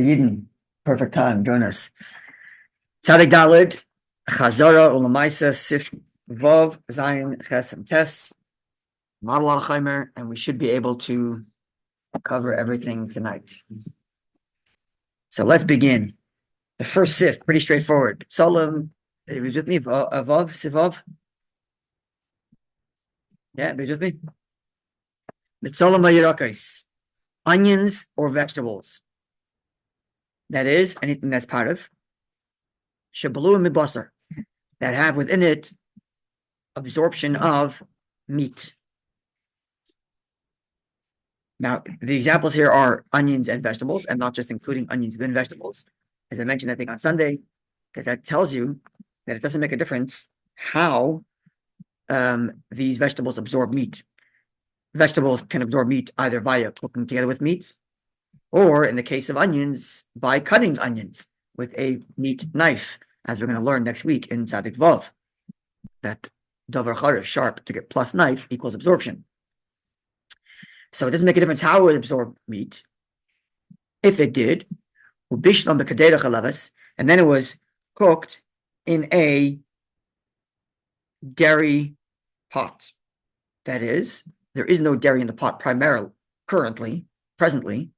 Yidden, perfect time. Join us. Tzadik Dalid, Chazzarah, u'LeMaaseh, Sif Vav, Zayin, Ches, and Tes. Not a lot of chaimer, and we should be able to cover everything tonight. So let's begin. The first Sif, pretty straightforward. Solemn, it was with me, Vav, Sif Vav. Yeah, it was with me. Mitzolam v'yirakos, onions or vegetables. That is, anything that's part of. Shabalu and mibasar, that have within it absorption of meat. Now, the examples here are onions and vegetables, and not just including onions and vegetables. As I mentioned, I think on Sunday, because that tells you that it doesn't make a difference how these vegetables absorb meat. Vegetables can absorb meat either via cooking together with meat, or in the case of onions, by cutting onions with a meat knife, as we're going to learn next week in Tzadik Vav, that davar charif, sharp, to get plus knife equals absorption. So it doesn't make a difference how it would absorb meat. If it did, and then it was cooked in a dairy pot. That is, there is no dairy in the pot primarily, presently.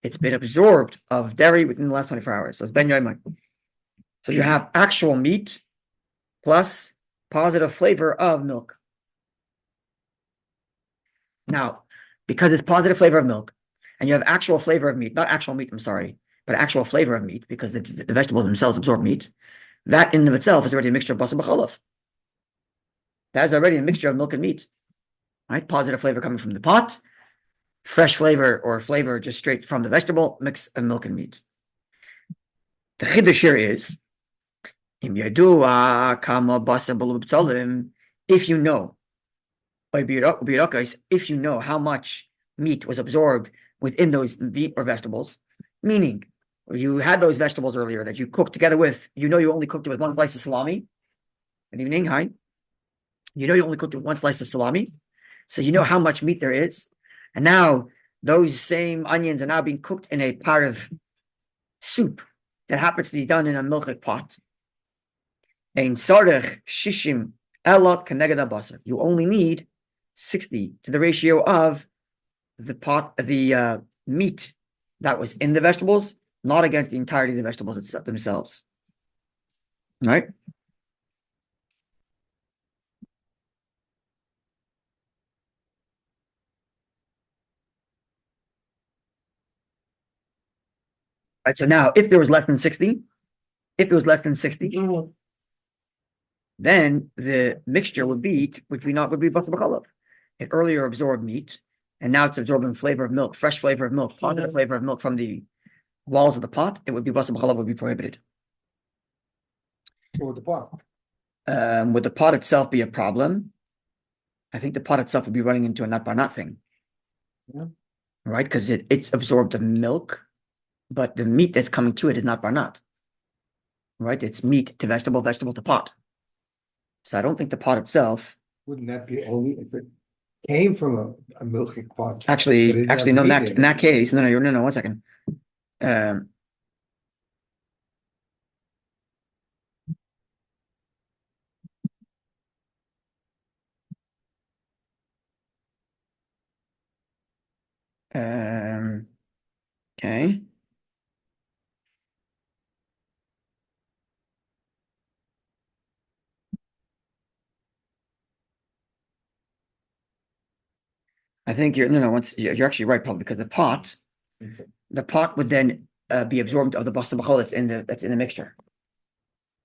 It's been absorbed of dairy within the last 24 hours. So it's ben yoimai. So you have actual meat plus positive flavor of milk. Now, because it's positive flavor of milk, and you have actual flavor of meat, not actual meat, I'm sorry, but actual flavor of meat, because the vegetables themselves absorb meat, that in and of itself is already a mixture of basar b'cholov. That is already a mixture of milk and meat. Right? Positive flavor coming from the pot, fresh flavor or flavor just straight from the vegetable, mix of milk and meat. The chiddush here is, if you know, if you know how much meat was absorbed within those meat or vegetables, meaning you had those vegetables earlier that you cooked together with, you only cooked it with one slice of salami. Good evening, hi. You only cooked it with one slice of salami, so you know how much meat there is. And now those same onions are now being cooked in a pot of soup that happens to be done in a milk pot. Ein sarech shishim elot keneged habasar. You only need 60 to the ratio of the meat that was in the vegetables, not against the entirety of the vegetables themselves. All right? Right, so now if there was less than 60, then the mixture would be basar b'cholov. It earlier absorbed meat, and now it's absorbing flavor of milk, fresh flavor of milk, positive flavor of milk from the walls of the pot. It would be basar b'cholov, would be prohibited. Or the pot. Would the pot itself be a problem? I think the pot itself would be running into a not by not thing. Yeah. Right? Because it's absorbed the milk, but the meat that's coming to it is not barnat. Right? It's meat to vegetable to pot. So I don't think the pot itself. Wouldn't that be only if it came from a milky pot? Actually, no. In that case, no. 1 second. Okay. I think you're actually right, Paul, because the pot would then be absorbed of the basar b'cholov that's in the mixture.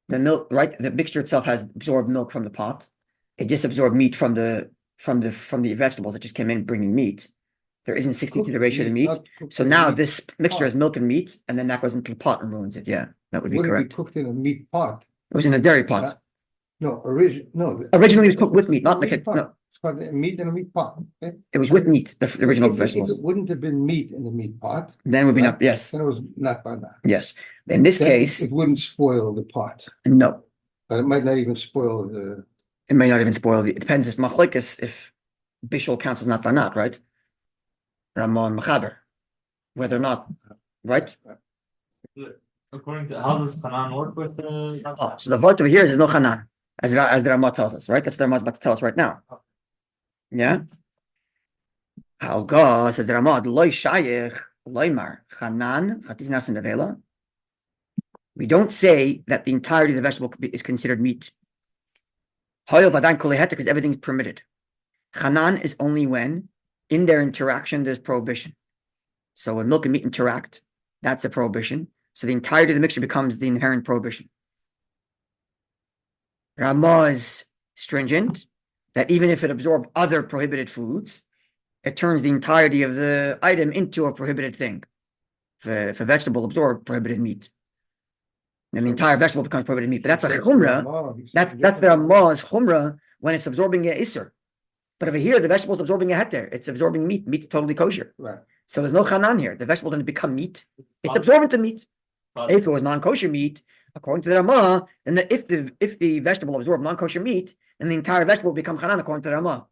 The milk, right? The mixture itself has absorbed milk from the pot. It just absorbed meat from the vegetables that just came in bringing meat. There isn't 60 to the ratio of the meat. So now this mixture is milk and meat, and then that goes into the pot and ruins it. Yeah, that would be correct. Would it be cooked in a meat pot? It was in a dairy pot. Originally it was cooked with meat, not like no. It's called meat in a meat pot. Okay? It was with meat, the original vegetables. If it wouldn't have been meat in the meat pot, then it would be not. Yes. Then it was not by that. Yes. In this case, it wouldn't spoil the pot. No. But it might not even spoil the. It may not even spoil the. It depends. It's machlokes if bishul counts as not by not, right? Ramon Machaber, whether or not, right? According to how does Hanan work with the Oh, so the vart over here is no chanan, as the Ramah tells us, right? That's what the Ramah is about to tell us right now. Yeah. Halga says the Ramah, loy shayich, loymar, chanan, chatis nasin nevela. We don't say that the entirety of the vegetable is considered meat. Hoyel vadan koleheta, because everything's permitted. Chanan is only when in their interaction there's prohibition. So when milk and meat interact, that's a prohibition. So the entirety of the mixture becomes the inherent prohibition. Ramah is stringent, that even if it absorbed other prohibited foods, it turns the entirety of the item into a prohibited thing. If a vegetable absorbs prohibited meat, then the entire vegetable becomes prohibited meat. But that's a chumrah. That's the Ramah's chumrah when it's absorbing a isser. But over here, the vegetable is absorbing a heter. It's absorbing meat. Meat is totally kosher. Right. So there's no chanan here. The vegetable doesn't become meat. It's absorbent to meat. If it was non-kosher meat, according to the Ramah, then if the vegetable absorbed non-kosher meat, then the entire vegetable will become chanan according to the Ramah.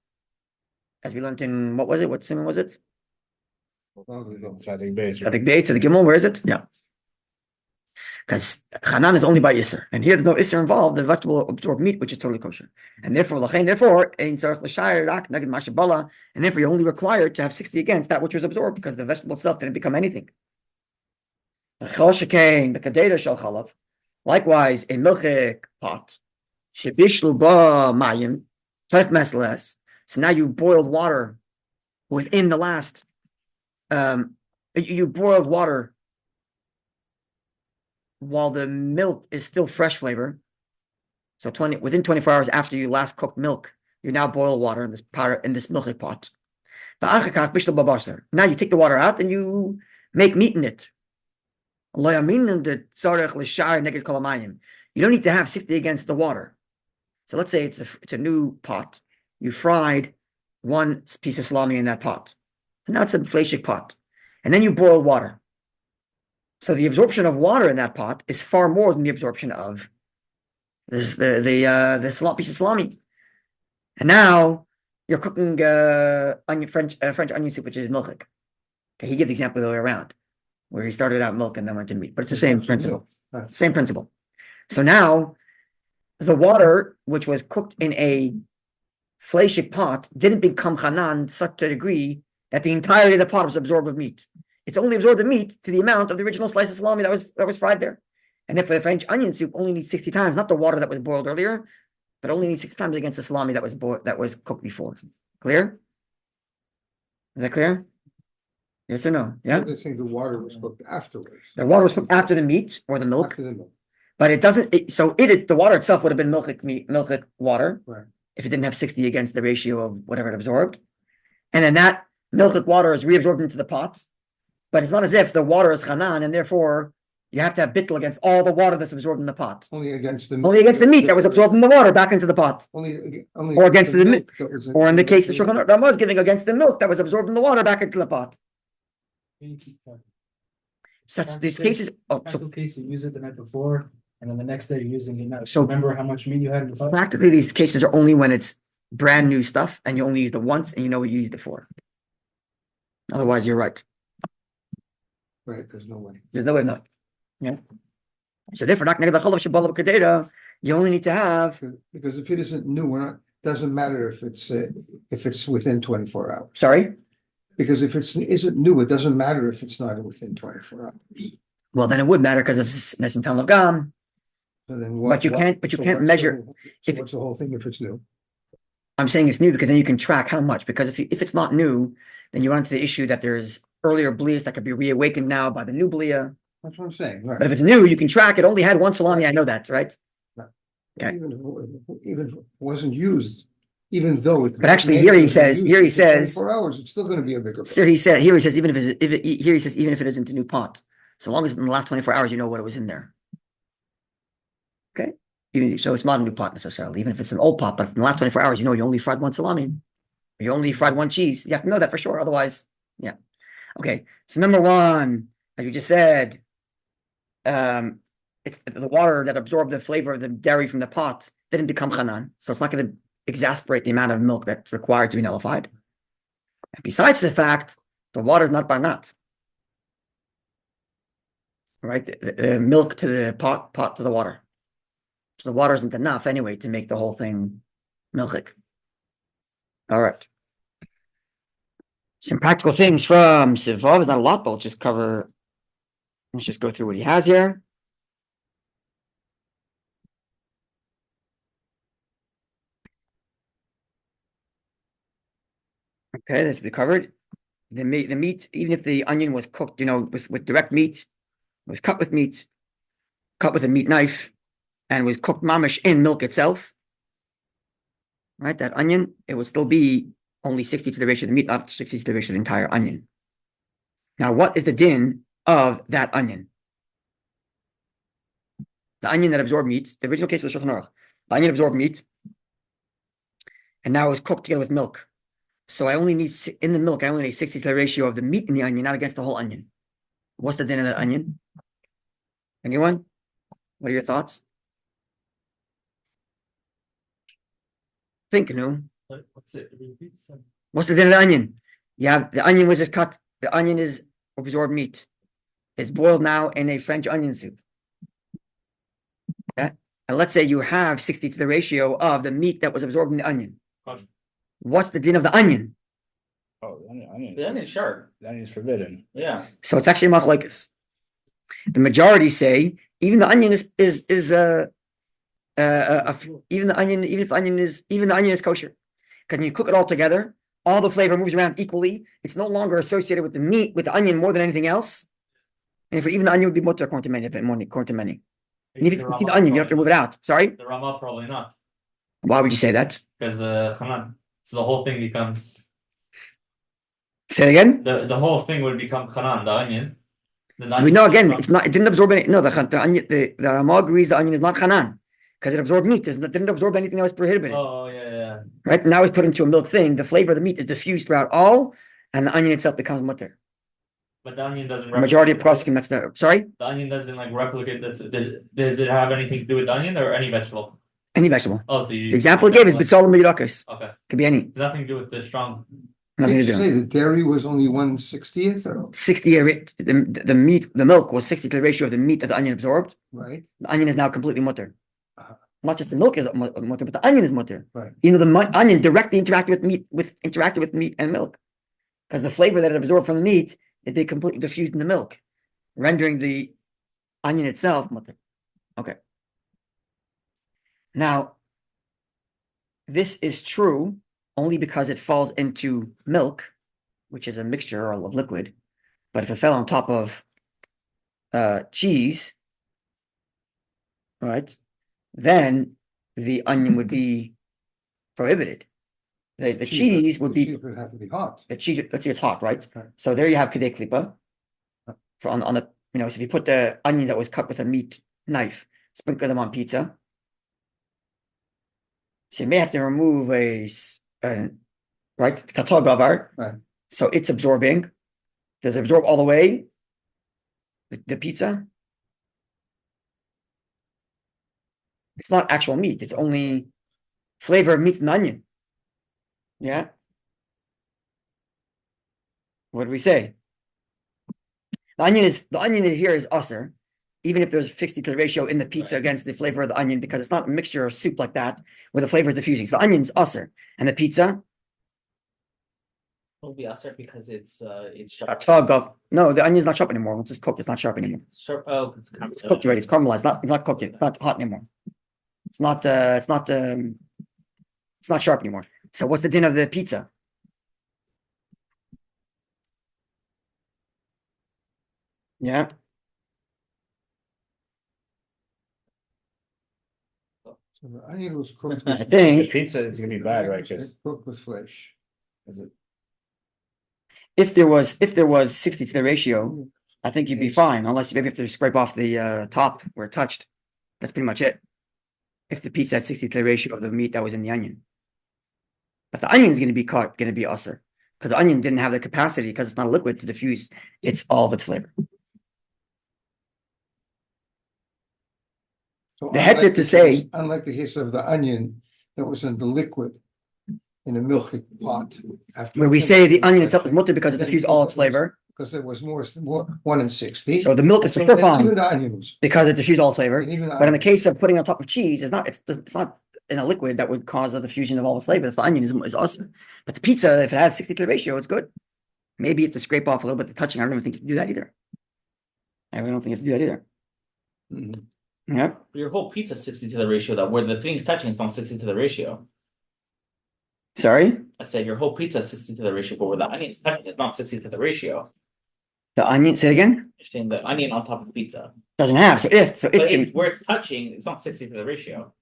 As we learned in, what was it? What simon was it? Sadik base. Sadik Beit, Sadik Gimel, where is it? Yeah. Because chanan is only by Isser. And here there's no Isser involved. The vegetable will absorb meat, which is totally kosher. And therefore, ein tzarich l'shayir rak neged mashabala. And therefore, you're only required to have 60 against that which was absorbed, because the vegetable itself didn't become anything. Likewise, in milchik pot, shebishlu ba mayim, taich mesles. So now you boiled water within the last, you boiled water while the milk is still fresh flavor. So within 24 hours after you last cooked milk, you now boil water in this milchik pot. Now you take the water out and you make meat in it. You don't need to have 60 against the water. So let's say it's a new pot. You fried one piece of salami in that pot. And now it's a fleshik pot. And then you boil water. So the absorption of water in that pot is far more than the absorption of the piece of salami. And now you're cooking French onion soup, which is milchik. Okay, he gave the example the other way around, where he started out milk and then went to meat. But it's the same principle. Same principle. So now the water, which was cooked in a fleshik pot, didn't become chanan to such a degree that the entirety of the pot was absorbed with meat. It's only absorbed the meat to the amount of the original slice of salami that was fried there. And if the French onion soup only needs 60 times, not the water that was boiled earlier, but only needs 6 times against the salami that was cooked before. Clear? Is that clear? Yes or no? Yeah. I think the water was cooked afterwards. The water was cooked after the meat or the milk, After the milk. but it doesn't. The water itself would have been milk water, Right. if it didn't have 60 against the ratio of whatever it absorbed, and then that milk water is reabsorbed into the pot. But it's not as if the water is chanan, and therefore you have to have bittul against all the water that's absorbed in the pot. Only against the meat that was absorbed in the water back into the pot. Only Or against the milk. that was Or in the case the Shulchan Aruch Ramah is giving, against the milk that was absorbed in the water back into the pot. So that's these cases. Practical case, you use it the night before, and then the next day you're using it now. So- Remember how much meat you had in the pot? Practically, these cases are only when it's brand new stuff and you only use it once and you know what you used it for. Otherwise, you're right. Right, there's no way. There's no way of knowing. Yeah. So therefore, you only need to have. Because if it isn't new, doesn't matter if it's within 24 hours. Sorry. Because if isn't new, it doesn't matter if it's not within 24 hours. Well, then it would matter because it's Nesim Tan of Gam. So then But you can't measure. What's the whole thing if it's new? I'm saying it's new because then you can track how much. Because if it's not new, then you run into the issue that there's earlier blias that could be reawakened now by the new blia. That's what I'm saying. Right. But if it's new, you can track it. Only had one salami. I know that, right? Okay. Even if it wasn't used, even though it. But actually, here he says. 24 hours, it's still going to be a bigger. So he said. Here he says even if it isn't a new pot, so long as in the last 24 hours you know what it was in there. Okay. So it's not a new pot necessarily, even if it's an old pot. But in the last 24 hours, you know you only fried one salami, or you only fried one cheese. You have to know that for sure. Otherwise, yeah. Okay. So number one, as you just said, it's the water that absorbed the flavor of the dairy from the pot didn't become chanan, so it's not going to exasperate the amount of milk that's required to be nullified. And besides the fact, the water is not barnat. right? The milk to the pot to the water. So the water isn't enough anyway to make the whole thing milchik. All right. Some practical things from Sivav. Is not a lot, but let's just go through what he has here. Okay, that's we covered. The meat, even if the onion was cooked, with direct meat, it was cut with meat, cut with a meat knife, and was cooked mamish in milk itself. Right, that onion, it would still be only 60 to the ratio of the meat, not 60 to the ratio of the entire onion. Now, what is the din of that onion? The onion that absorbed meat, the original case of the Shulchan Aruch, the onion absorbed meat, and now is cooked together with milk. So I only need, in the milk, I only need 60 to the ratio of the meat in the onion, not against the whole onion. What's the din of that onion? Anyone? What are your thoughts? Think, no? What's it? Repeat some. What's the din of the onion? Yeah, the onion was just cut. The onion is absorbed meat. It's boiled now in a French onion soup. Okay? And let's say you have 60 to the ratio of the meat that was absorbed in the onion. What's the din of the onion? Oh, The onion's sharp. the onion's forbidden. Yeah. So it's actually machlokes. The majority say even the onion is even the onion is kosher, because when you cook it all together, all the flavor moves around equally. It's no longer associated with the meat, with the onion more than anything else. And if even the onion would be mutter according to many, And if you can see the onion, you have to move it out. Sorry, The Rama probably not, why would you say that? because Hanan. So the whole thing becomes Say it again. the whole thing would become Hanan, the onion. We know again, it's not. It didn't absorb any. No, the onion. The Rama agrees the onion is not hanan because it absorbed meat. It didn't absorb anything that was prohibited. Oh yeah. Right now, it's put into a milk thing. The flavor of the meat is diffused throughout all, and the onion itself becomes mutter. But the onion doesn't. The majority of poskim, that's the sorry. The onion doesn't like replicate does it have anything to do with the onion or any vegetable? Any vegetable. Oh, so The example I gave is bitzalim b'yirakas. Okay. Could be any. It's nothing to do with the strong. Nothing to Did you do. say the dairy was only 1/60th, or 60. The meat, the milk was 60 to the ratio of the meat that the onion absorbed. right? The onion is now completely mutter. Uh-huh. Not just the milk is mutter, but the onion is mutter. Right. The onion directly interacted with meat and milk, because the flavor that it absorbed from the meat, they completely diffused in the milk, rendering the onion itself mutter. Okay. Now, this is true only because it falls into milk, which is a mixture of liquid. But if it fell on top of cheese, right, then the onion would be prohibited. The cheese would be would have to be hot. the cheese. Let's say it's hot, right? Right. So there you have kedei klipa. For on the so if you put the onions that was cut with a meat knife, sprinkle them on pizza. So you may have to remove right katal gavar. Right. So it's absorbing. Does it absorb all the way? The pizza? It's not actual meat. It's only flavor of meat and onion. Yeah. What do we say? The onion here is usser, even if there's 60 to the ratio in the pizza against the flavor of the onion, because it's not a mixture of soup like that where the flavor is diffusing. So the onion's usser, and the pizza Will be usher because it's sharp. no, the onion's not sharp anymore. Once it's cooked, it's not sharp anymore. Sharp. Oh, It's cooked already. It's caramelized. It's not cooked yet. It's not hot anymore. It's not sharp anymore. So what's the din of the pizza? Yeah. So the onion was cooked I with, think Pizza is gonna be bad, right? Because cooked with flesh. is it? if there was 60 to the ratio, I think you'd be fine, unless you maybe have to scrape off the top where it touched. That's pretty much it. If the pizza had 60 to the ratio of the meat that was in the onion. But the onion is going to be usser, because the onion didn't have the capacity, because it's not a liquid, to diffuse all of its flavor. So The heter unlike to the say- case- unlike the case of the onion that was in the liquid in a milk pot after. Where we say the onion itself is mutter because it diffused all its flavor. because it was more 1 in 60. So the milk is for So sure then fine even the onion was, because it diffuses all flavor. and even the But in the onion- case of putting on top of cheese, it's not in a liquid that would cause the diffusion of all the flavor. The onion is awesome. But the pizza, if it has 60 to the ratio, it's good. Maybe you have to scrape off a little bit the touching. I don't even think you can do that either. I really don't think you have to do that either. Mhm. Yep. Your whole pizza's 60 to the ratio that where the thing's touching is not 60 to the ratio. Sorry? I said your whole pizza's 60 to the ratio, but where the onion's touching is not 60 to the ratio. The onion, say it again? You're saying the onion on top of the pizza. Doesn't have. So yes, so it But can, where it's touching, it's not 60 to the ratio.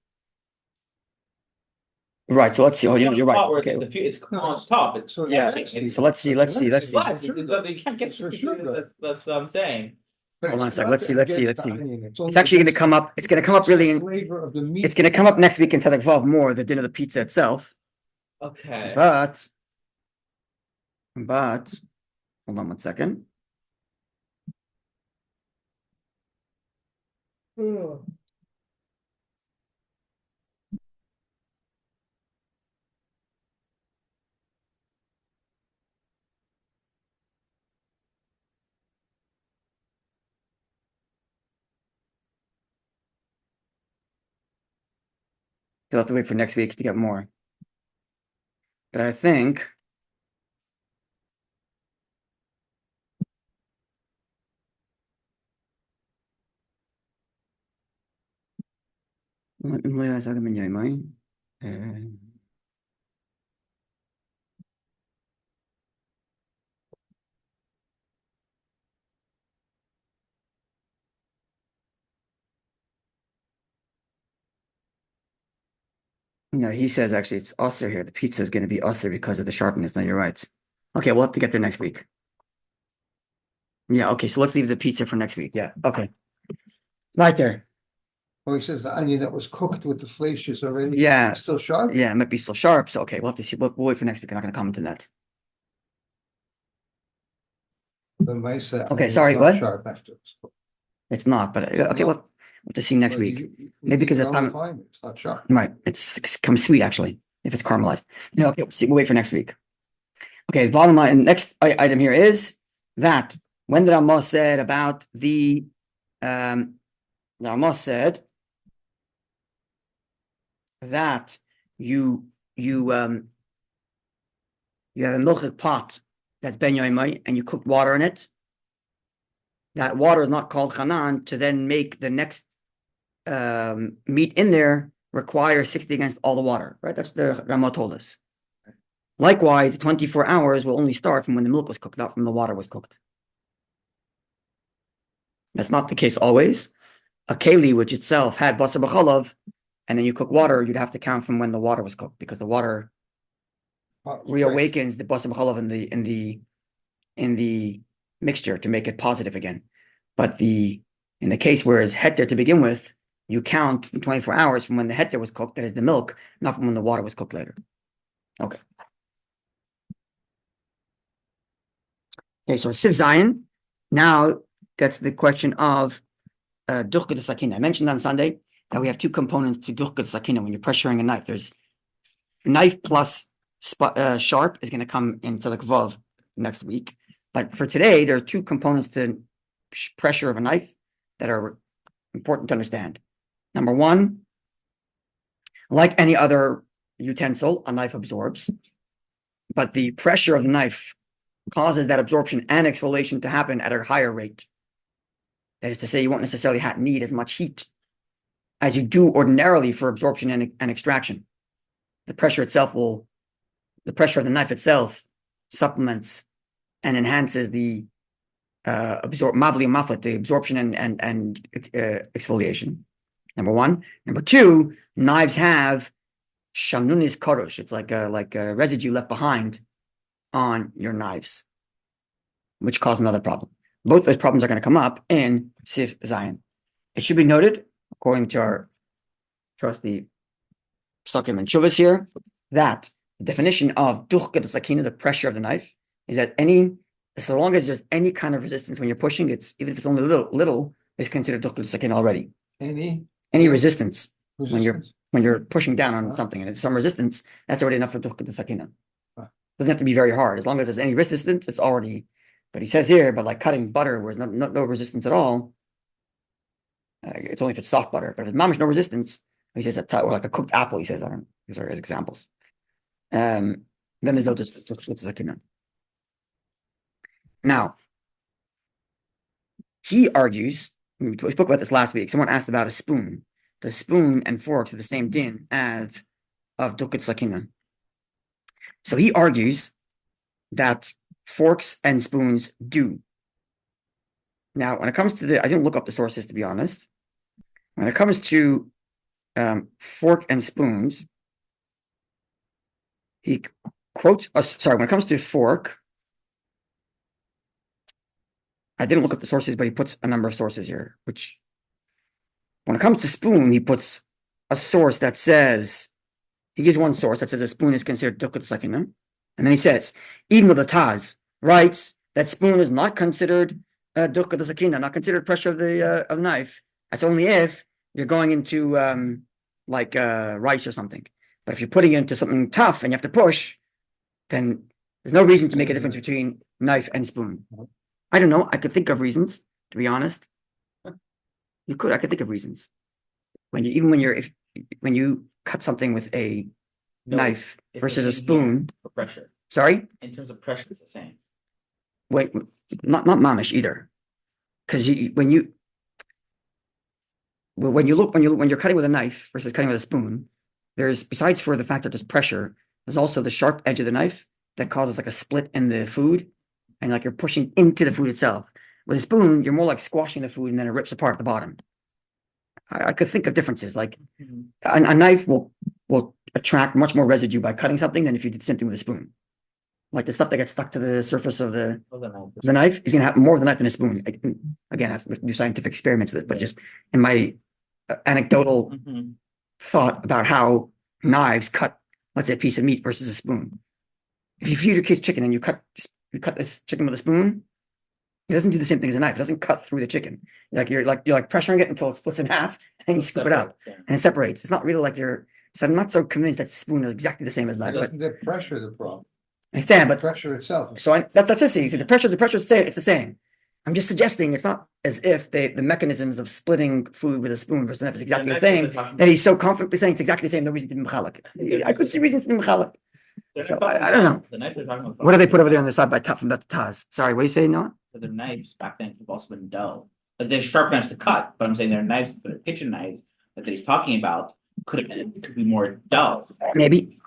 right. So let's see. Oh, It's on you're the right. top where it's Okay. it's on top. It's So Yeah. touching. So let's see. It's flat. You can't get Sure, 60 sure. that's what I'm saying. But Hold on a it's second. not Let's see, let's see, against let's the see. onion, It's only actually going to against come up. It's going to come up really the in. flavor of the meat. It's going to come up next week in Tzedek Vav more, the din of the pizza itself. Okay. But hold on one second. You'll have to wait for next week to get more. But I think no, he says actually it's usser here. The pizza is going to be usser because of the sharpness. No, you're right. Okay, we'll have to get there next week. Yeah, okay, so let's leave the pizza for next week. Yeah, okay. Right there. Well, he says the onion that was cooked with the flesh is already Yeah. still sharp. Yeah, it might be still sharp. So okay, we'll have to see. We'll wait for next week. I'm not going to comment on that. The u'LeMaaseh Okay, onion is sorry, not what? sharp after it's cooked. It's not, but okay, No. we'll have to see next But week. you Maybe because can it's only time- find it. It's not sharp. Right, it's comes sweet actually if it's caramelized. No, okay, we'll wait for next week. Okay, bottom line. Next item here is that when the Ramah said about the Ramah said that you have a milchik pot that's ben yoimai and you cook water in it. That water is not called chanan to then make the next meat in there require 60 against all the water, right? That's the Ramah told us. Likewise, 24 hours will only start from when the milk was cooked, not from the water was cooked. That's not the case always. A keli, which itself had basar b'chalav, and then you cook water, you'd have to count from when the water was cooked because the water reawakens the basar b'chalav in the mixture to make it positive again. But in the case where it's heter to begin with, you count from 24 hours from when the heter was cooked, that is the milk, not from when the water was cooked later. Okay. Okay, so Siv Zion now gets the question of duchka de sakina. I mentioned on Sunday that we have two components to duchka de sakina when you're pressuring a knife. There's knife plus sharp is going to come into the vav next week. But for today, there are two components to pressure of a knife that are important to understand. Number one, like any other utensil, a knife absorbs, but the pressure of the knife causes that absorption and exfoliation to happen at a higher rate. That is to say, you won't necessarily need as much heat as you do ordinarily for absorption and extraction. The pressure of the knife itself supplements and enhances the the absorption and exfoliation. Number one. Number two, knives have shanunis karush. It's like a residue left behind on your knives, which cause another problem. Both those problems are going to come up in Sif Zion. It should be noted, according to our trusty Psakim and Shuvas here, that the definition of duchka de sakina, the pressure of the knife, is that so long as there's any kind of resistance when you're pushing, even if it's only little, is considered duchka de sakina already. Any Resistance when you're pushing down on something and it's some resistance, that's already enough for duchka de sakina. Doesn't have to be very hard. As long as there's any resistance, that's But he says here, but like cutting butter where there's no resistance at all, it's only if it's soft butter, but if mamish no resistance, he says or like a cooked apple, he says, I don't know, these are his examples. Then there's no distance. Now, he argues, we spoke about this last week, someone asked about a spoon. The spoon and forks are the same din of dukat sakina. So he argues that forks and spoons do. Now, when it comes to I didn't look up the sources, to be honest. When it comes to fork and spoons, he quotes, when it comes to fork, I didn't look up the sources, but he puts a number of sources here, which when it comes to spoon, he puts a source that says, he gives one source that says a spoon is considered dukat sakina. And then he says, even though the Taz writes that spoon is not considered dukat sakina, not considered pressure of the knife. That's only if you're going into rice or something. But if you're putting it into something tough and you have to push, then there's no reason to make a difference between knife and spoon. I don't know. I could think of reasons, to be honest. I could think of reasons. When you cut something with a knife it's versus the a same spoon. For pressure. Sorry? In terms of pressure, it's the same. Wait, not mamish either. Because when you're cutting with a knife versus cutting with a spoon, there's, besides for the fact that there's pressure, there's also the sharp edge of the knife that causes like a split in the food, and like you're pushing into the food itself. With a spoon, you're more like squashing the food and then it rips apart at the bottom. I could think of differences. Like a knife will attract much more residue by cutting something than if you did something with a spoon. Like the stuff that gets stuck to the surface of the knife is going to have more of the knife than a spoon. Again, I have to do scientific experiments with it, but just in my anecdotal thought about how knives cut, let's say, a piece of meat versus a spoon. If you feed your kids chicken and you cut this chicken with a spoon, it doesn't do the same thing as a knife. It doesn't cut through the chicken. You're pressuring it until it splits in half, and you scoop it up, and it separates. It's not really like you're. So I'm not so convinced that spoon is exactly the same as knife. But Doesn't the pressure the problem? I understand, The but pressure itself. so that's it. See, the pressure is the same. It's the same. I'm just suggesting it's not as if the mechanisms of splitting food with a spoon versus a knife is exactly the same. That he's so confidently saying it's exactly the same. No reason to be mechalek. I could see reasons to be mechalek. So I don't know. The knife they're talking about. What do they put over there on the side by top from that Taz? Sorry, what are you saying, Noah? For their knives back then have also been dull. But they're sharp knives to cut, but I'm saying their knives for their kitchen knives that he's talking about could be more dull. Maybe.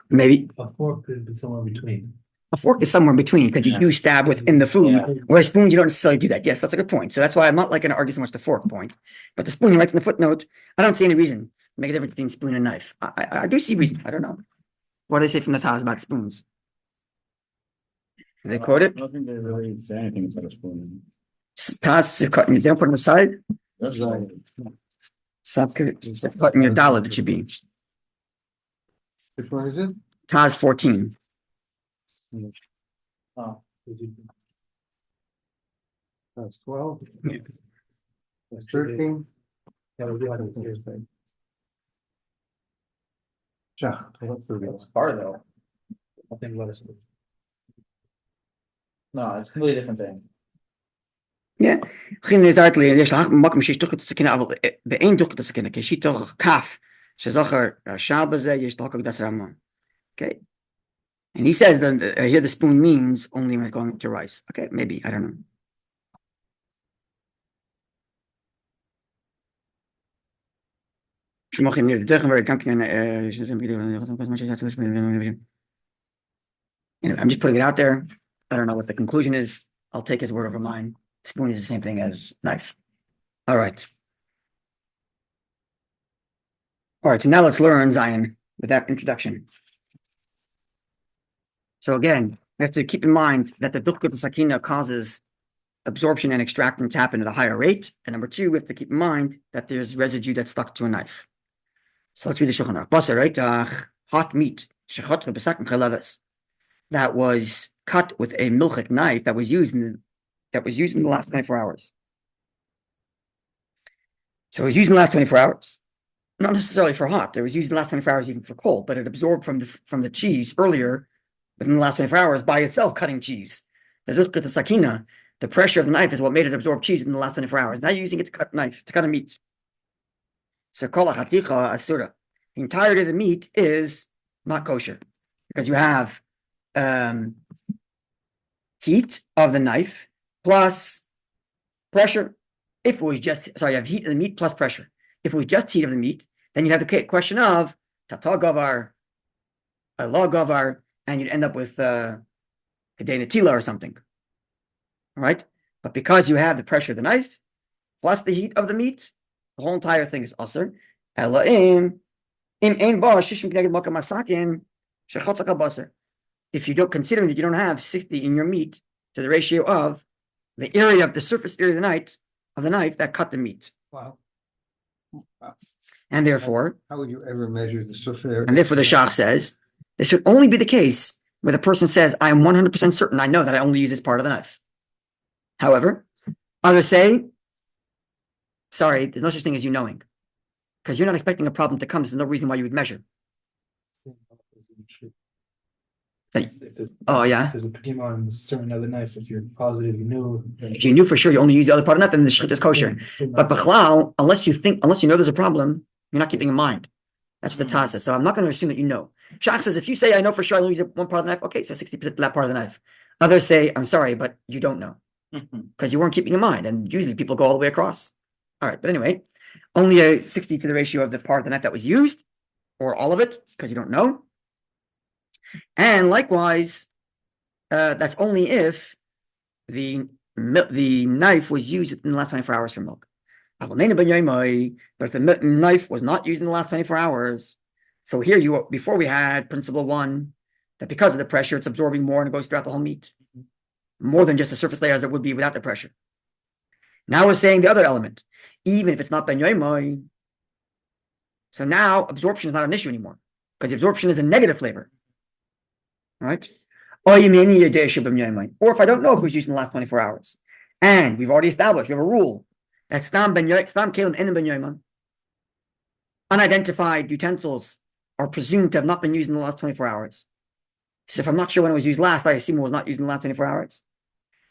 A fork could be somewhere between. A fork is somewhere in between because you do stab within the food, whereas spoons, you don't necessarily do that. Yes, that's a good point. So that's why I'm not like going to argue so much the fork point. But the spoon, he writes in the footnote, I don't see any reason to make a difference between spoon and knife. I do see reason. I don't know. What do they say from the Taz about spoons? Do they quote it? I don't think they really say anything about a spoon. Taz, they don't put it aside. That's like, Stop cutting your dollar, it should be. Which one is it? Taz 14. Oh. That's 12. Yeah. That's 13. Yeah, we'll do it on Thursday. Yeah. It's far though. I think let us. No, it's a completely different thing. Yeah. خلينا نتعرض ليش ماكم شيء تأخذ السكينة أفضل بأين تأخذ السكينة كشيء تأخذ كاف شزخر شعب زي يشتغل كدس رمان. Okay. And he says that here the spoon means only when it's going to rice. Okay, maybe, I don't know. Anyway, I'm just putting it out there. I don't know what the conclusion is. I'll take his word over mine. Spoon is the same thing as knife. All right. All right, so now let's learn Zion with that introduction. So again, we have to keep in mind that the dukkut sakina causes absorption and extraction to happen at a higher rate. And number two, we have to keep in mind that there's residue that's stuck to a knife. So let's read the Shulchan Aruch. Basar, right? Hot meat that was cut with a milchik knife that was used in the last 24 hours. So it was used in the last 24 hours. Not necessarily for hot. It was used in the last 24 hours even for cold, but it absorbed from the cheese earlier within the last 24 hours by itself cutting cheese. The dukkut sakina The pressure of the knife is what made it absorb cheese in the last 24 hours. Now you're using it to cut a meat. So kol hachaticha asura. The entirety of the meat is not kosher because you have heat of the knife plus pressure. If it was just, sorry, you have heat of the meat plus pressure. If it was just heat of the meat, then you have the question of tata gavar, a law gavar, and you'd end up with kedei netila or something. All right? But because you have the pressure of the knife plus the heat of the meat, the whole entire thing is usher. If you don't consider that you don't have 60 in your meat to the ratio of the area of the surface area of the knife that cut the meat. Wow. And therefore, How would you ever measure the surface area? and therefore the Shach says, this would only be the case where the person says, I am 100% certain I know that I only use this part of the knife. However, others say, sorry, there's no such thing as you knowing. Because you're not expecting a problem to come. There's no reason why you would measure. Oh, yeah. If there's a pigima on a certain other knife, if you're positive you knew. If you knew for sure you only use the other part of the knife, then the shchit is kosher. But b'chlal, unless you know there's a problem, you're not keeping in mind. That's the tasa. So I'm not going to assume that you know. Shach says, if you say, I know for sure I only use one part of the knife, okay, so 60% of that part of the knife. Others say, I'm sorry, but you don't know. Because you weren't keeping in mind. And usually people go all the way across. All right, but anyway, only a 60 to the ratio of the part of the knife that was used, or all of it, because you don't know. And likewise, that's only if the knife was used in the last 24 hours for milk. But if the knife was not used in the last 24 hours, so here before we had principle one, that because of the pressure, it's absorbing more and it goes throughout the whole meat. More than just the surface layer as it would be without the pressure. Now we're saying the other element, even if it's not ben yoimai. So now absorption is not an issue anymore because the absorption is a negative flavor. Right? Or if I don't know if it was used in the last 24 hours. And we've already established, we have a rule that unidentified utensils are presumed to have not been used in the last 24 hours. So if I'm not sure when it was used last, I assume it was not used in the last 24 hours.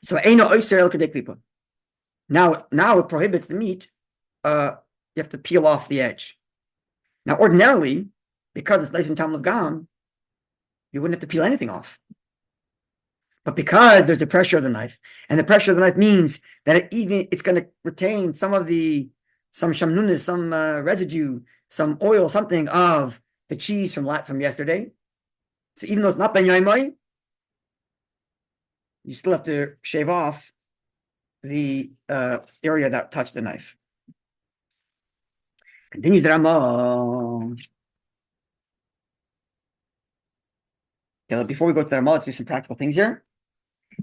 So now it prohibits the meat. You have to peel off the edge. Now, ordinarily, because it's Leif and Tam of Gam, you wouldn't have to peel anything off. But because there's the pressure of the knife, and the pressure of the knife means that it's going to retain some shamnunis, some residue, some oil, something of the cheese from yesterday. So even though it's not ben yaimai, you still have to shave off the area that touched the knife. Continues the Ramah. Before we go to the Ramah, let's do some practical things here.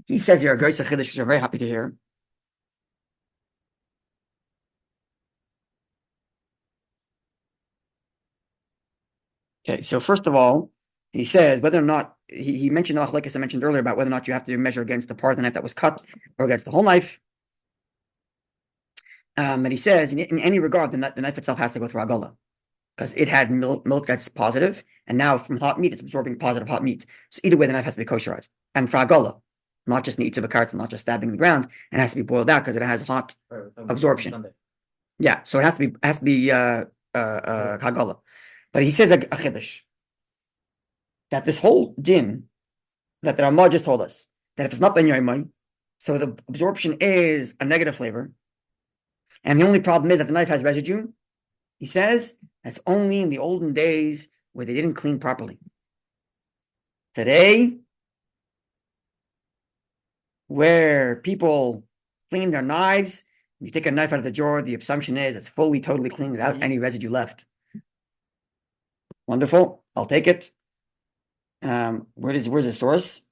He says here, a Geisa Chiddush, which I'm very happy to hear. Okay, so first of all, he says whether or not, he mentioned the machlekes I mentioned earlier about whether or not you have to measure against the part of the knife that was cut or against the whole knife. And he says, in any regard, the knife itself has to go through Agala because it had milk that's positive, and now from hot meat, it's absorbing positive hot meat. So either way, the knife has to be kosherized. And for Agala, not just Neitza B'Karts, not just stabbing the ground, it has to be boiled out because it has hot absorption. Yeah, so it has to be Kagala. But he says a chiddush that this whole din that the Ramah just told us that if it's not ben yoimai, so the absorption is a negative flavor, and the only problem is that the knife has residue. He says that's only in the olden days where they didn't clean properly. Today, where people clean their knives, you take a knife out of the drawer, the assumption is it's fully, totally clean without any residue left. Wonderful. I'll take it. Where's the source?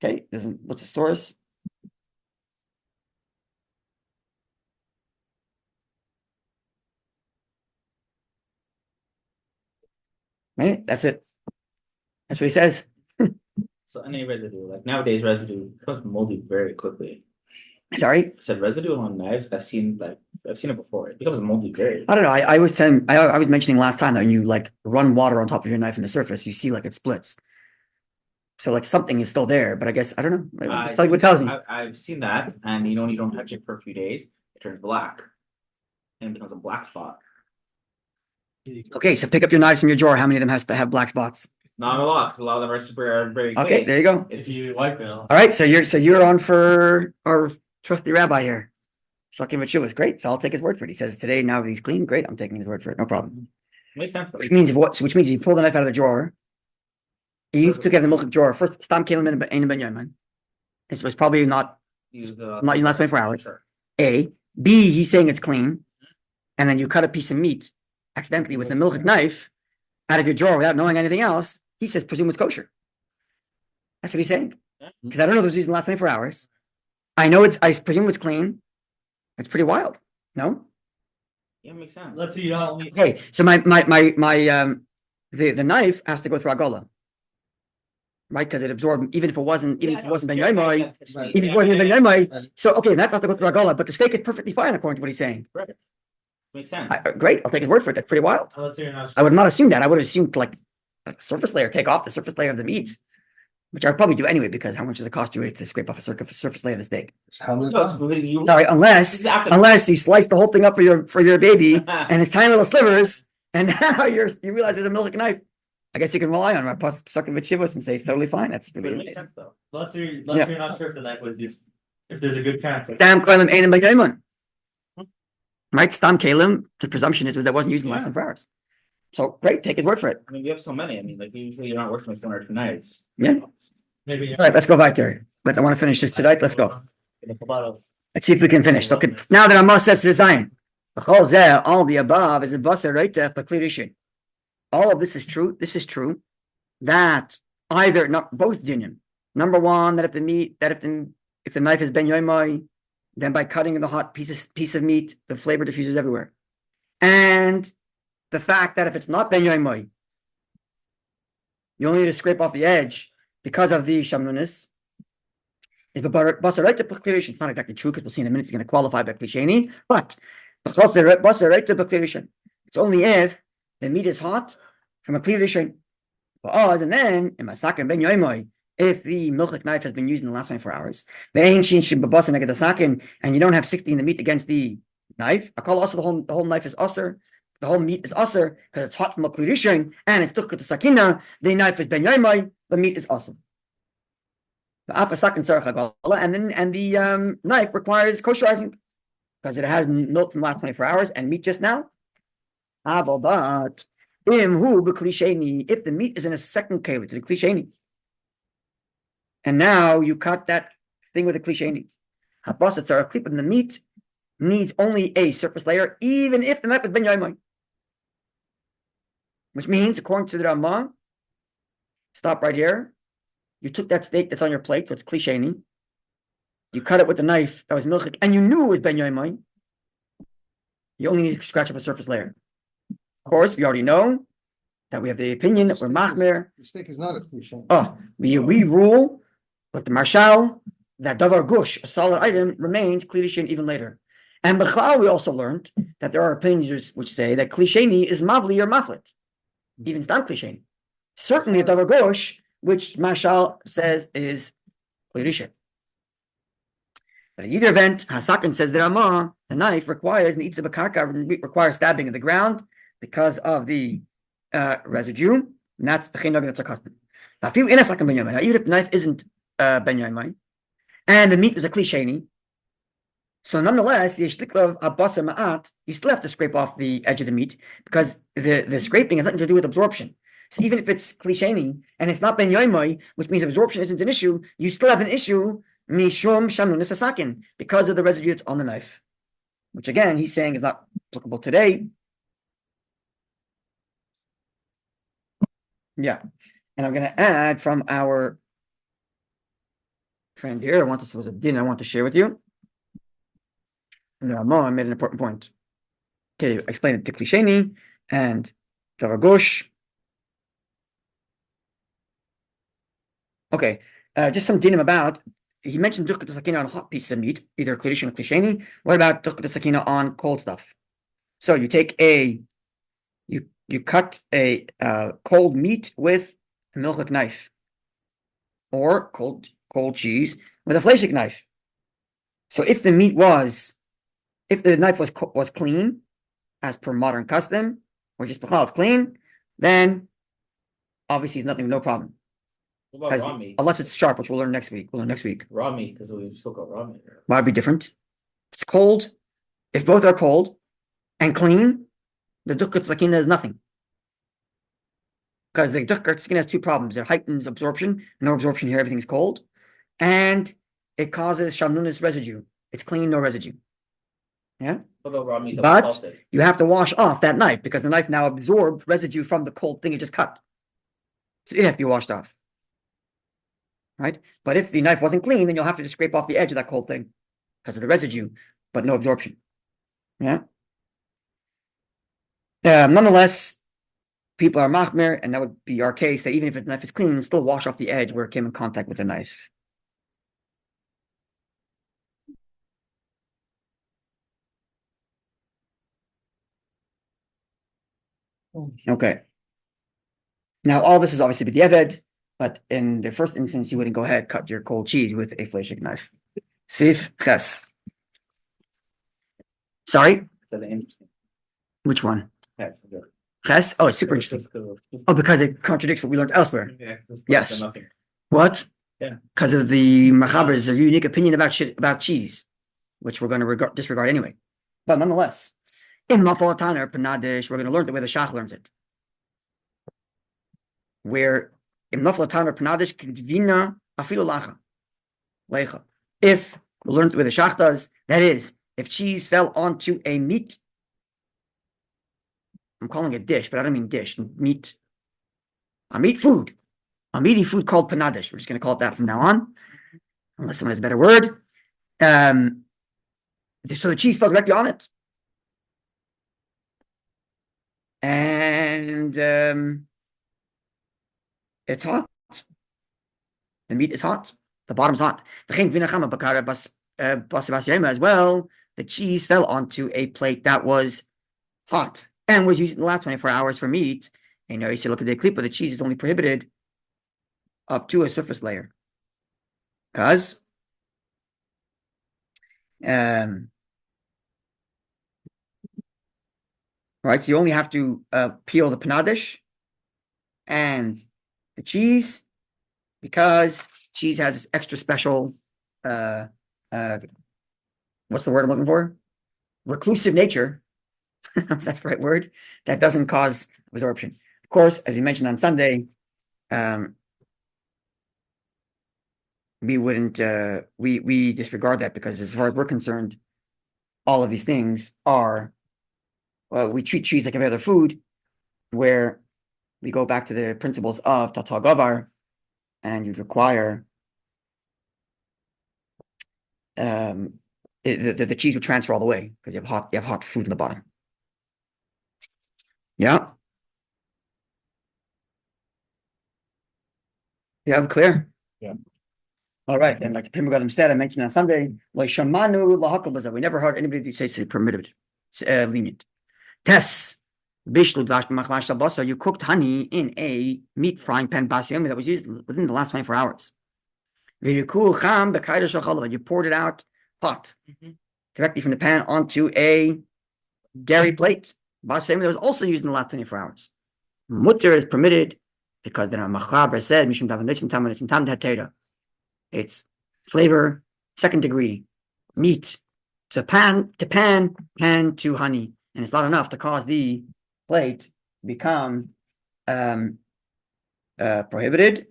Okay, what's the source? Right, that's it. That's what he says. So any residue, like nowadays residue becomes moldy very quickly. Sorry? I said residue on knives, I've seen it before. It becomes moldy very. I don't know. I was mentioning last time that when you like run water on top of your knife in the surface, you see like it splits. So like something is still there, but I guess, I don't know. I Just tell you what it tells me. I've seen that, and you don't touch it for a few days, it turns black. And it becomes a black spot. Okay, so pick up your knives from your drawer. How many of them has to have black spots? Not a lot, because a lot of them are very Okay, clean. there you go. If you wipe it. All right, so you're on for our trusty rabbi here. Shakim Machuas, great. So I'll take his word for it. He says today now that he's clean, great. I'm taking his word for it, no problem. Makes sense. Which means you pull the knife out of the drawer. You took out the milk drawer first. Stam kelim in ben yaman. It was probably not Use in the last 24 hours. Sure. A, B. He's saying it's clean, and then you cut a piece of meat accidentally with a milk knife out of your drawer without knowing anything else. He says presume it's kosher. That's what he's saying. Because I don't know if it was used in the last 24 hours. I presume it's clean. It's pretty wild. No? Yeah, makes sense. Let's see, you don't only. Okay, so the knife has to go through Agola. Right? Because it absorbed, even if it wasn't Ben Yoimai, Right. even if it wasn't Ben Yoimai. So okay, that has to go through Agola, but the steak is perfectly fine according to what he's saying. Makes sense. Great, I'll take his word for it. That's pretty wild. Let's say you're not. I would not assume that. I would have assumed like a surface layer, take off the surface layer of the meat, which I would probably do anyway, because how much does it cost you to scrape off a surface layer of the steak? It's how No, they're it's done. completely- Sorry, Exactly. unless you slice the whole thing up for your baby and it's tiny little slivers, and now you realize there's a milk knife. I guess you can rely on my sucking with shivas and say it's totally fine. That's But really it makes amazing. sense though. Let's say Yeah. you're not sure if the knife was used. If there's a good chance. Stam kalim ain't ben yaman. Right? Stam kalim, the presumption is that wasn't used in the last 24 hours. So great, take his word for it. I mean, you have so many. I mean, like usually you're not working with 1 or 2 knives. Yeah. Maybe. All right, let's go back there. But I want to finish this tonight. Let's go. Let's see if we can finish. Look at now that Amos says to design. All the above is a basar right to all of this is true. This is true. That either not both dinim. Number one, that if the knife is ben yoimai, then by cutting the hot piece of meat, the flavor diffuses everywhere. And the fact that if it's not ben yoimai, you only need to scrape off the edge because of the shamnunis. It's not exactly true because we'll see in a minute it's going to qualify by klisheni, but it's only if the meat is hot from a klisheni. And then if the milchik knife has been used in the last 24 hours, and you don't have 60 in the meat against the knife, I call also the whole knife is usser. The whole meat is usser because it's hot from a klirishon and it's tuchka to sakina. The knife is ben yoimai, the meat is awesome. And the knife requires kosherizing because it has milk from the last 24 hours and meat just now. But if the meat is in a second keli, it's a klisheni, and now you cut that thing with a klisheni, and the meat needs only a surface layer, even if the knife is ben yoimai. Which means, according to the Ramah, stop right here. You took that steak that's on your plate, so it's klisheni. You cut it with the knife that was milchik, and you knew it was ben yoimai. You only need to scratch up a surface layer. Of course, we already know that we have the opinion that we're machmer. The steak is not a cliche. We rule, like the Marshal, that davar gush, a solid item, remains klisheni even later. And b'chlal, we also learned that there are opinions which say that klisheni is mavli or maflit, even stam klisheni. Certainly a davar gush, which Marshal says is klisheni. But in either event, Hasakin says that Ramah, the knife requires stabbing in the ground because of the residue, and that's the chinog that's a custom. Now, even if the knife isn't ben yaimai, and the meat was a klisheni, so nonetheless, you still have to scrape off the edge of the meat because the scraping has nothing to do with absorption. So even if it's klisheni and it's not ben yaimai, which means absorption isn't an issue, you still have an issue mishum shanunis hasakin because of the residue that's on the knife, which again he's saying is not applicable today. Yeah, and I'm going to add from our friend here. This was a din I want to share with you. I made an important point. Okay, explain it to klisheni and davar gush. Okay, just some dinim about. He mentioned duchkat sakina on hot pieces of meat, either klisheni or klisheni. What about duchkat sakina on cold stuff? So you take you cut a cold meat with a milchik knife. or cold cheese with a fleshik knife. So if the knife was clean, as per modern custom, or just it's clean, then obviously it's nothing, no problem. What about raw meat? Unless it's sharp, which we'll learn next week. Raw meat, because we still got raw meat. Why be different? If it's cold, if both are cold and clean, the dukkat sakina is nothing. Because the dukkat sakina has two problems. It heightens absorption, no absorption here, everything's cold. And it causes shamnunis residue. It's clean, no residue. Yeah. What about raw meat? But you have to wash off that knife because the knife now absorbed residue from the cold thing it just cut. So it has to be washed off. Right? But if the knife wasn't clean, then you'll have to just scrape off the edge of that cold thing because of the residue, but no absorption. Yeah. Nonetheless, people are machmir, and that would be our case, that even if the knife is clean, still wash off the edge where it came in contact with the knife. Okay. Now, all this is obviously b'diavad, but in the first instance, you wouldn't go ahead, cut your cold cheese with a fleshik knife. Sif ches. Sorry? That's interesting. Which one? Yes. Ches? Oh, it's super interesting. Oh, because it contradicts what we learned elsewhere. Yes. What? Yeah. Because of the Machaber's unique opinion about cheese, which we're going to disregard anyway. But nonetheless, in Mafalatan or Panadish, we're going to learn the way the Shach learns it. Where in Mafalatan or Panadish, Vina afilu lacha. Lecha. If we learned the way the Shach does, that is, if cheese fell onto a meat, I'm calling it dish, but I don't mean dish, meat. A meaty food called panadish. We're just going to call it that from now on, unless someone has a better word. So the cheese fell directly on it. And it's hot. The meat is hot. The bottom's hot. As well, the cheese fell onto a plate that was hot and was used in the last 24 hours for meat. And now you see, look at the clip, but the cheese is only prohibited up to a surface layer. Because right, so you only have to peel the panadish and the cheese, because cheese has this extra special what's the word I'm looking for? Reclusive nature. If that's the right word, that doesn't cause absorption. Of course, as we mentioned on Sunday, we wouldn't we disregard that, because as far as we're concerned, all of these things are we treat cheese like every other food, where we go back to the principles of Tatal Gavar, and you'd require the cheese would transfer all the way because you have hot food in the bottom. Yeah. Yeah, I'm clear. Yeah. All right, and like the Pri Megadim said, I mentioned on Sunday, like Shamanu lahakal bazav. We never heard anybody say it's permitted, lenient. Tes bishlu dvash b'machmash albasa. You cooked honey in a meat frying pan basiyom that was used within the last 24 hours. You poured it out hot, directly from the pan onto a dairy plate. Basiyom that was also used in the last 24 hours. Mutter is permitted because the Machaber said mishum davanitim tamanitim tam datera. It's flavor, second degree, meat to pan to honey, and it's not enough to cause the plate to become prohibited.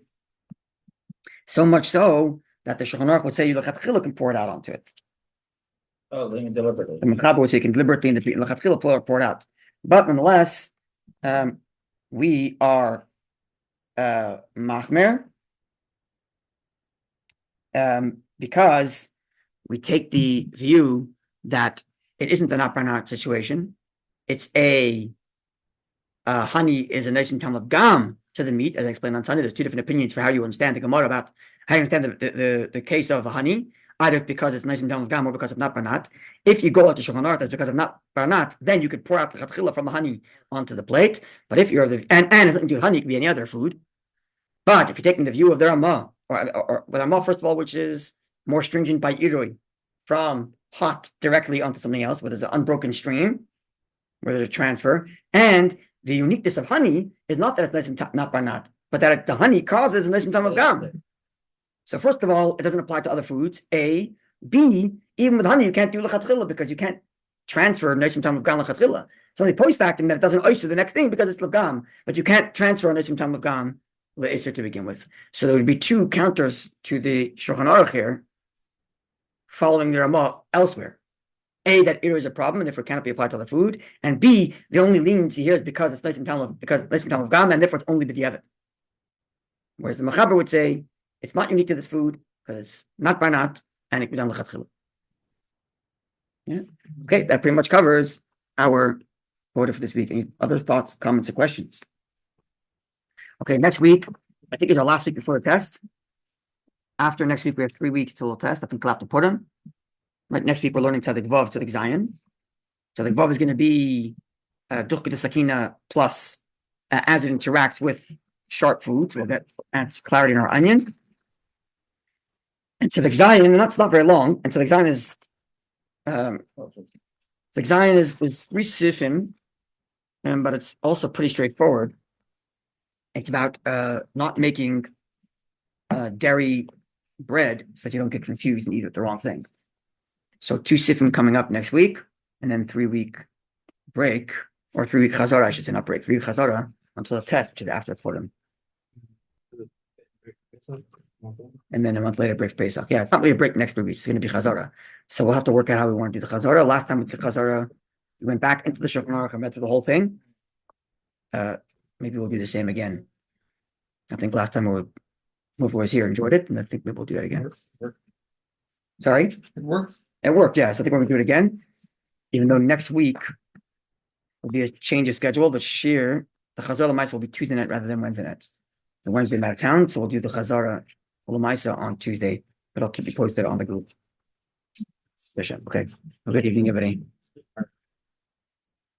So much so that the Shulchan Aruch would say you lechatchila can pour it out onto it. Oh, deliberately. The Mechaber would say you can deliberately in the lechatchila pour it out, but nonetheless, we are machmer. Because we take the view that it isn't an apranat situation. It's a honey is a nice time of gam to the meat, as I explained on Sunday. There's two different opinions for how you understand the Gemara about how you understand the case of honey, either because it's nice time of gam or because of not barnat. If you go out to Shulchan Aruch, that's because of not barnat, then you could pour out the chatchila from the honey onto the plate. But if you're and it's nothing to do with honey, it could be any other food. But if you're taking the view of the Ramah, or with Amal, first of all, which is more stringent by Irui, from hot directly onto something else, where there's an unbroken stream, where there's a transfer. And the uniqueness of honey is not that it's nice and not by not, but that the honey causes a nice and of gum. So first of all, it doesn't apply to other foods. A, B, even with honey, you can't do lechatchila because you can't transfer nice and of gam lechatchila. It's only post factum that it doesn't oyster the next thing because it's legam, but you can't transfer a nice and of gam le'eser to begin with. So there would be two counters to the Shulchan Aruch here, following the Ramah elsewhere. A, that ir is a problem and therefore cannot be applied to other food, and B, the only leniency here is because it's nice and of gam, and therefore it's only b'diavad. Whereas the Mechaber would say it's not unique to this food because it's not by not, and it can be done lechatchila. Yeah. Okay, that pretty much covers our order for this week. Any other thoughts, comments, or questions? Okay, next week, I think it's our last week before the test. After next week, we have 3 weeks till the test. I think we'll have to put them. Right, next week we're learning Tzadik Vav, Tzadik Zion. Tzadik Vav is going to be Duchka de Sakina plus as it interacts with sharp foods. We'll get clarity in our onion. And Tzadik Zion, and that's not very long. And Tzadik Zion is Tzadik Zion is 3 sifim, but it's also pretty straightforward. It's about not making dairy bread so that you don't get confused and eat the wrong thing. So 2 sifim coming up next week, and then 3-week break, or 3-week Chazzarah, I should say, not break, 3-week Chazzarah until the test, which is after Purim. And then a month later, break for Pesach. Yeah, it's not really a break next 3 weeks. It's going to be Chazzarah. So we'll have to work out how we want to do the Chazzarah. Last time we did Chazzarah, we went back into the Shulchan Aruch and read through the whole thing. Maybe we'll do the same again. I think last time whoever was here enjoyed it, and I think maybe we'll do that again. Sorry? It worked. It worked, yeah. So I think we're going to do it again. Even though next week will be a change of schedule. The Chazzarah u'LeMaaseh will be Tuesday night rather than Wednesday night. The Wednesday I'm out of town, so we'll do the Chazzarah u'LeMaaseh on Tuesday, but I'll keep you posted on the group. Okay. Have a good evening, everybody.